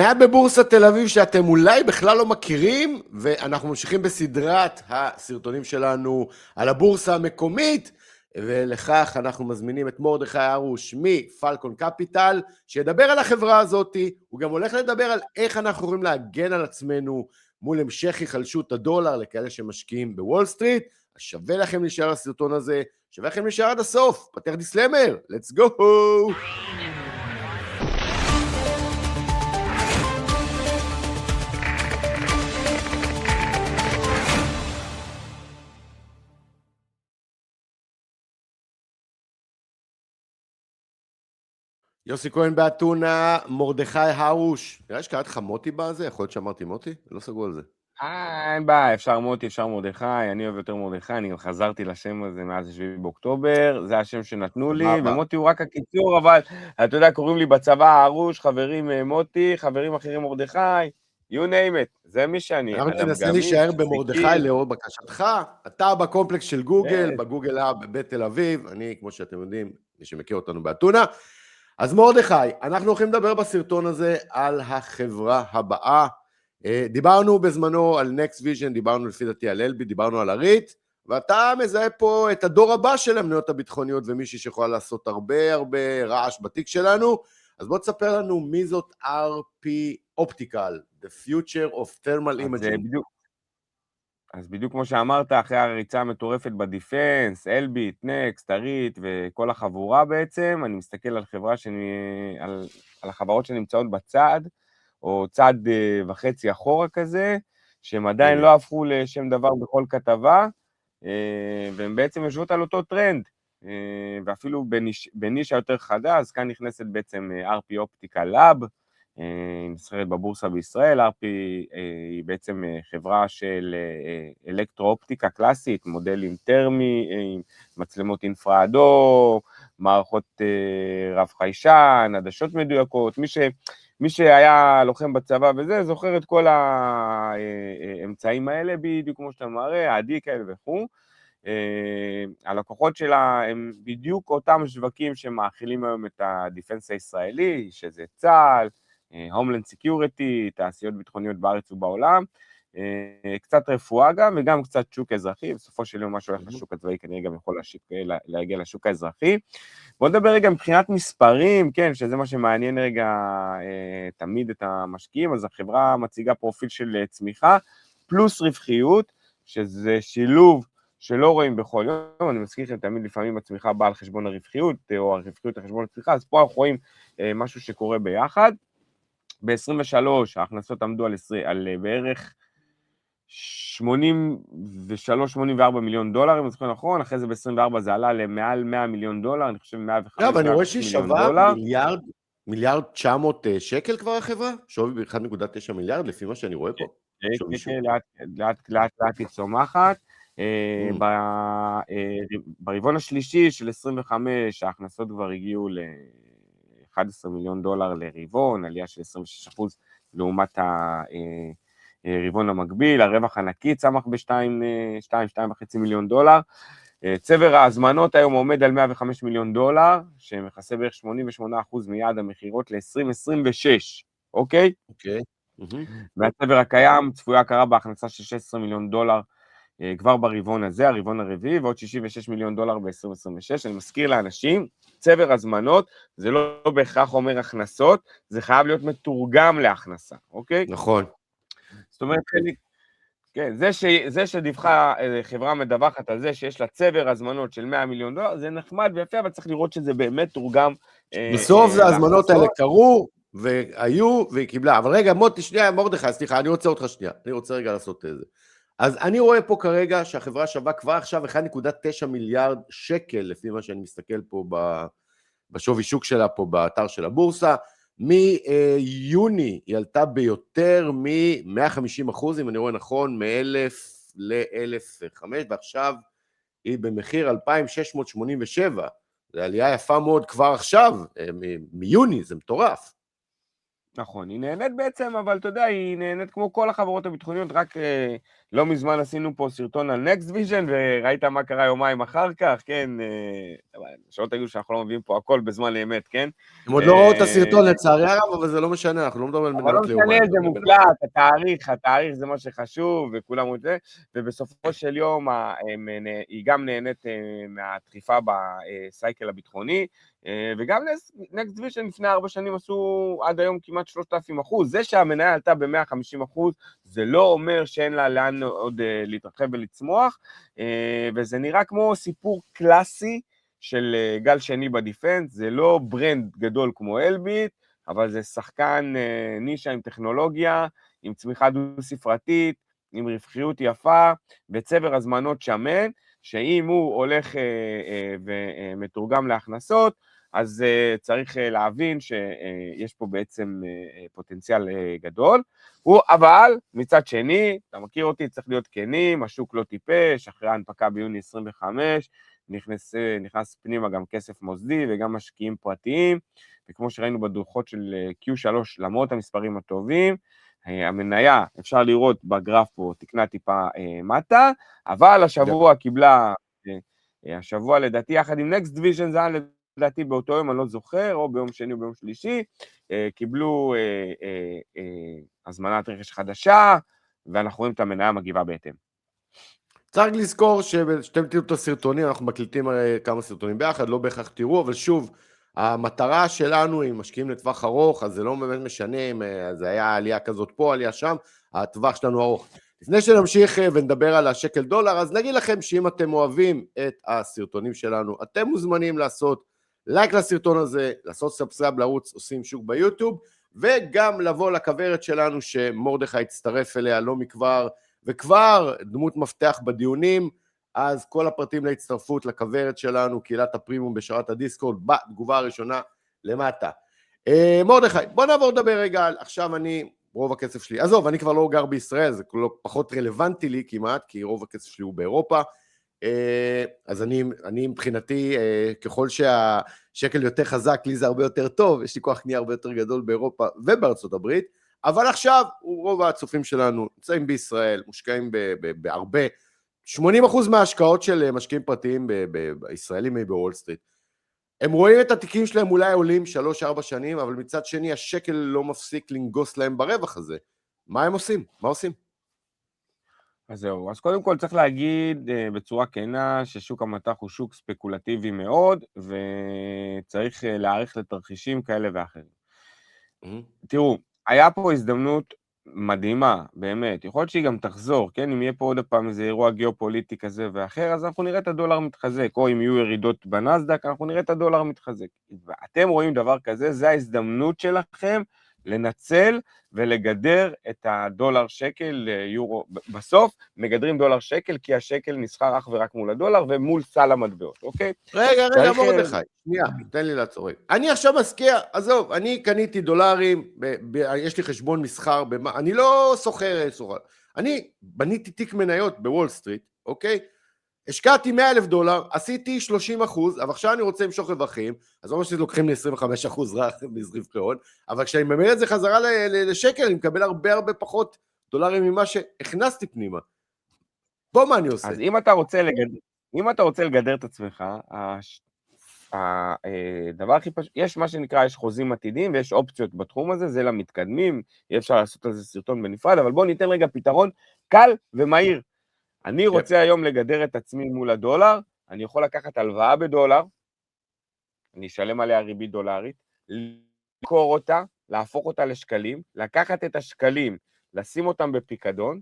היה בבורסת תל אביב שאתם אולי בכלל לא מכירים, ואנחנו ממשיכים בסדרת הסרטונים שלנו על הבורסה המקומית, ולכך אנחנו מזמינים את מרדכי הרוש מפלקון קפיטל, שידבר על החברה הזאת. הוא גם הולך לדבר על איך אנחנו יכולים להגן על עצמנו מול המשך היחלשות הדולר לכאלה שמשקיעים בוול סטריט. שווה לכם להישאר לסרטון הזה, שווה לכם להישאר עד הסוף. פתח דיסלמר, let's go! יוסי כהן באתונה, מרדכי הרוש. נראה שקראת לך מוטי בזה? יכול להיות שאמרתי מוטי? לא סגור על זה. אין בעיה, אפשר מוטי, אפשר מרדכי, אני אוהב יותר מרדכי, אני גם חזרתי לשם הזה מאז 7 באוקטובר, זה השם שנתנו לי, ומוטי הוא רק הקיצור, אבל אתה יודע, קוראים לי בצבא הרוש, חברים מוטי, חברים אחרים מרדכי, you name it, זה מי שאני. אנחנו תנסה להישאר במרדכי לאור בקשתך, אתה בקומפלקס של גוגל, בגוגל האב בבית תל אביב, אני, כמו שאתם יודעים, מי שמכיר אותנו באתונה. אז מרדכי, אנחנו הולכים לדבר בסרטון הזה על החברה הבאה. דיברנו בזמנו על Next Vision, דיברנו לפי דעתי על אלבי, דיברנו על הריט, ואתה מזהה פה את הדור הבא של המניות הביטחוניות, ומישהי שיכולה לעשות הרבה רעש בתיק שלנו. אז בוא תספר לנו מי זאת RP Optical, The Future of Thermal Imaging. אז בדיוק כמו שאמרת, אחרי הריצה המטורפת בדיפנס, אלביט, נקסט, הריט וכל החבורה בעצם, אני מסתכל על על החברות שנמצאות בצד, או צד וחצי אחורה כזה, שהם עדיין לא הפכו לשם דבר בכל כתבה, והם בעצם יושבות על אותו טרנד, ואפילו בנישה יותר חדה, אז כאן נכנסת בעצם RP Optical Lab, היא נסחרת בבורסה בישראל. RP היא בעצם חברה של אלקטרו-אופטיקה קלאסית, מודלים טרמי, מצלמות אינפרה-אדום, מערכות רב חיישן, עדשות מדויקות. מי שהיה לוחם בצבא וזה, זוכר את כל האמצעים האלה, בדיוק כמו שאתה מראה, העדי כאלה וכו'. הלקוחות שלה הם בדיוק אותם שווקים שמאכילים היום את הדיפנס הישראלי, שזה צה"ל, הומלנד סקיוריטי, תעשיות ביטחוניות בארץ ובעולם, קצת רפואה גם, וגם קצת שוק אזרחי. בסופו של יום מה שהולך לשוק הצבאי כנראה גם יכול להגיע לשוק האזרחי. בוא נדבר רגע מבחינת מספרים, כן, שזה מה שמעניין רגע תמיד את המשקיעים. אז החברה מציגה פרופיל של צמיחה, פלוס רווחיות, שזה שילוב שלא רואים בכל יום. אני מזכיר לכם תמיד לפעמים הצמיחה באה על חשבון הרווחיות, או הרווחיות על חשבון הצמיחה, אז פה אנחנו רואים משהו שקורה ביחד. ב-23 ההכנסות עמדו על בערך 83-84 מיליון דולר, אם אני זוכר נכון, אחרי זה ב-24 זה עלה למעל 100 מיליון דולר, אני חושב 105 אבל אני רואה שהיא שווה מיליארד 900 שקל כבר החברה, שווי ב-1.9 מיליארד, לפי מה שאני רואה פה. לאט היא צומחת. ברבעון השלישי של 25 ההכנסות כבר הגיעו ל-11 מיליון דולר לרבעון, עלייה של 26% לעומת הרבעון המקביל. הרווח הנקי צמח ב-2.5 מיליון דולר. צבר ההזמנות היום עומד על 105 מיליון דולר, שמכסה בערך 88% מיעד המחירות ל-2026, אוקיי? אוקיי. והצבר הקיים צפויה הכרה בהכנסה של 16 מיליון דולר כבר ברבעון הזה, הרבעון הרביעי, ועוד 66 מיליון דולר ב-2026. אני מזכיר לאנשים, צבר הזמנות זה לא בהכרח אומר הכנסות, זה חייב להיות מתורגם להכנסה, אוקיי? נכון. זאת אומרת, כן, זה שדיווחה חברה מדווחת על זה שיש לה צבר הזמנות של 100 מיליון דולר, זה נחמד ויפה, אבל צריך לראות שזה באמת תורגם. בסוף זה הזמנות האלה קרו, והיו, והיא קיבלה. אבל רגע, שנייה, מרדכי, סליחה, אני רוצה אותך שנייה. אני רוצה רגע לעשות את זה. אז אני רואה פה כרגע שהחברה שווה כבר עכשיו 1.9 מיליארד שקל, לפי מה שאני מסתכל פה בשווי שוק שלה פה באתר של הבורסה. מיוני היא עלתה ביותר מ-150%, אם אני רואה נכון, מ-1,000 ל-1,005, ועכשיו היא במחיר 2,687. זו עלייה יפה מאוד כבר עכשיו, מיוני, זה מטורף. נכון, היא נהנית בעצם, אבל אתה יודע, היא נהנית כמו כל החברות הביטחוניות, רק לא מזמן עשינו פה סרטון על Next Vision, וראית מה קרה יומיים אחר כך, כן, שלא תגידו שאנחנו לא מביאים פה הכל בזמן אמת, כן? הם עוד לא ראו את הסרטון לצערי הרב, אבל זה לא משנה, אנחנו לא מדברים על אבל לא מניות משנה, ליומיים. זה מוקלט, התאריך זה מה שחשוב, וכולם אומרים את זה, ובסופו של יום היא גם נהנית מהדחיפה בסייקל הביטחוני, וגם Next Vision לפני 4 שנים עשו עד היום כמעט 3,000%. זה שהמניה עלתה ב-150%, זה לא אומר שאין לה לאן עוד להתרחב ולצמוח, וזה נראה כמו סיפור קלאסי של גל שני בדיפנס, זה לא ברנד גדול כמו אלביט, אבל זה שחקן נישה עם טכנולוגיה, עם צמיחה דו-ספרתית, עם רווחיות יפה, בצבר הזמנות שמן, שאם הוא הולך ומתורגם להכנסות, אז צריך להבין שיש פה בעצם פוטנציאל גדול. אבל מצד שני, אתה מכיר אותי, צריך להיות כנים, השוק לא טיפש, אחרי ההנפקה ביוני 25, נכנס פנימה גם כסף מוסדי וגם משקיעים פרטיים, וכמו שראינו בדוחות של Q3, למרות המספרים הטובים, המניה, אפשר לראות בגרף פה, תקנה טיפה מטה, אבל השבוע קיבלה, השבוע לדעתי, יחד עם Next Vision, זה היה לדעתי באותו יום, אני לא זוכר, או ביום שני או ביום שלישי, קיבלו הזמנת רכש חדשה, ואנחנו רואים את המניה מגיבה בהתאם. צריך לזכור שאתם תראו את הסרטונים, אנחנו מקליטים כמה סרטונים ביחד, לא בהכרח תראו, אבל שוב, המטרה שלנו היא משקיעים לטווח ארוך, אז זה לא באמת משנה אם זה היה עלייה כזאת פה, עלייה שם, הטווח שלנו ארוך. לפני שנמשיך ונדבר על השקל דולר, אז נגיד לכם שאם אתם אוהבים את הסרטונים שלנו, אתם מוזמנים לעשות לייק לסרטון הזה, לעשות סאבסקרייב לערוץ עושים שוק ביוטיוב, וגם לבוא לכוורת שלנו שמרדכי הצטרף אליה לא מכבר, וכבר דמות מפתח בדיונים, אז כל הפרטים להצטרפות לכוורת שלנו, קהילת הפרימום בשרת הדיסקורד, בתגובה הראשונה למטה. מרדכי, בוא נעבור לדבר רגע, עכשיו רוב הכסף שלי, עזוב, אני כבר לא גר בישראל, זה פחות רלוונטי לי כמעט, כי רוב הכסף שלי הוא באירופה, אז אני מבחינתי, ככל שהשקל יותר חזק, לי זה הרבה יותר טוב, יש לי כוח קנייה הרבה יותר גדול באירופה ובארצות הברית, אבל עכשיו רוב הצופים שלנו נמצאים בישראל, מושקעים בהרבה, 80% מההשקעות של משקיעים פרטיים בישראלים בוול סטריט, הם רואים את התיקים שלהם אולי עולים 3-4 שנים, אבל מצד שני השקל לא מפסיק לנגוס להם ברווח הזה. מה הם עושים? מה עושים? אז זהו, אז קודם כל צריך להגיד בצורה כנה ששוק המטח הוא שוק ספקולטיבי מאוד, וצריך להעריך לתרחישים כאלה ואחרים. תראו, היה פה הזדמנות מדהימה, באמת, יכול להיות שהיא גם תחזור, כן? אם יהיה פה עוד פעם איזה אירוע גיאופוליטי כזה ואחר, אז אנחנו נראה את הדולר מתחזק, או אם יהיו ירידות בנסדק, אנחנו נראה את הדולר מתחזק. ואתם רואים דבר כזה, זה ההזדמנות שלכם לנצל ולגדר את הדולר שקל ליורו. בסוף מגדרים דולר שקל, כי השקל נסחר אך ורק מול הדולר ומול סל המטבעות, אוקיי? רגע, מרדכי, שנייה, תן לי לעצור. אני עכשיו משקיע, עזוב, אני קניתי דולרים, יש לי חשבון מסחר, אני לא סוחר, אני בניתי תיק מניות בוול סטריט, אוקיי? השקעתי $100,000, עשיתי 30%, אבל עכשיו אני רוצה למשוך רווחים, אז לא אומר שלוקחים לי 25% רק מרווחי, אבל כשאני ממיר את זה חזרה לשקל, אני מקבל הרבה פחות דולרים ממה שהכנסתי פנימה. בוא, מה אני עושה? אז אם אתה רוצה לגדר את עצמך, הדבר הכי פשוט, יש מה שנקרא, יש חוזים עתידיים ויש אופציות בתחום הזה, זה למתקדמים, אי אפשר לעשות על זה סרטון בנפרד, אבל בואו ניתן רגע פתרון קל ומהיר. אני רוצה היום לגדר את עצמי מול הדולר, אני יכול לקחת הלוואה בדולר, אני אשלם עליה ריבית דולרית, לקור אותה, להפוך אותה לשקלים, לקחת את השקלים, לשים אותם בפיקדון,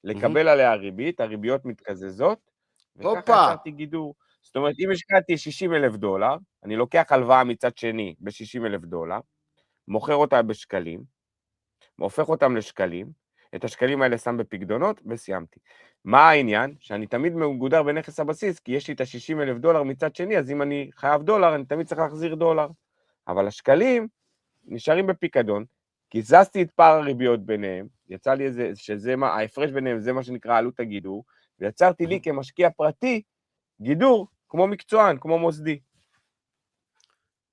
לקבל עליה ריבית, הריביות מתקזזות, וככה יצרתי גידור. זאת אומרת, אם השקעתי $60,000, אני לוקח הלוואה מצד שני ב$60,000, מוכר אותה בשקלים, הופך אותם לשקלים, את השקלים האלה שם בפקדונות, וסיימתי. מה העניין? שאני תמיד מגודר בנכס הבסיס, כי יש לי את $60,000 מצד שני, אז אם אני חייב דולר, אני תמיד צריך להחזיר דולר. אבל השקלים נשארים בפיקדון, קיזזתי את פער הריביות ביניהם, יצא לי איזה, ההפרש ביניהם זה מה שנקרא עלות הגידור, ויצרתי לי כמשקיע פרטי גידור, כמו מקצוען, כמו מוסדי.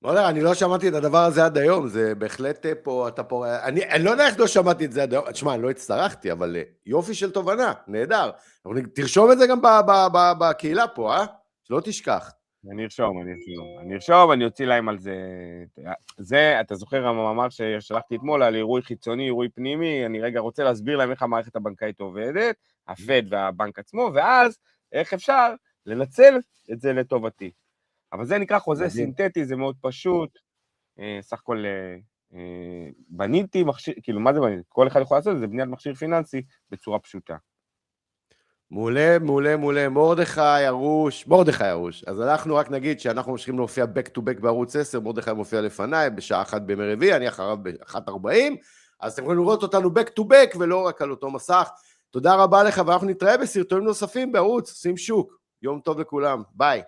אני לא שמעתי את הדבר הזה עד היום, זה בהחלט פה, אתה פה, אני לא יודע איך לא שמעתי את זה עד היום, תשמע, אני לא הצטרחתי, אבל יופי של תובנה, נהדר. תרשום את זה גם בקהילה פה, שלא תשכח. אני ארשום, אני אוציא להם על זה. זה, אתה זוכר המאמר ששלחתי אתמול על אירועי חיצוני, אירועי פנימי, אני רגע רוצה להסביר להם איך המערכת הבנקאית עובדת, הפד והבנק עצמו, ואז איך אפשר לנצל את זה לטובתי. אבל זה נקרא חוזה סינתטי, זה מאוד פשוט, סך הכל בניתי מכשיר, כאילו מה זה בניתי? כל אחד יכול לעשות את זה, בניית מכשיר פיננסי בצורה פשוטה. מעולה, מעולה, מעולה, מרדכי ארוש, אז אנחנו רק נגיד שאנחנו ממשיכים להופיע back to back בערוץ 10, מרדכי מופיע לפניי בשעה 1 בימי רביעי, אני אחריו ב-1:40, אז אתם יכולים לראות אותנו back to back ולא רק על אותו מסך. תודה רבה לך, ואנחנו נתראה בסרטונים נוספים בערוץ, שים שוק, יום טוב לכולם, ביי.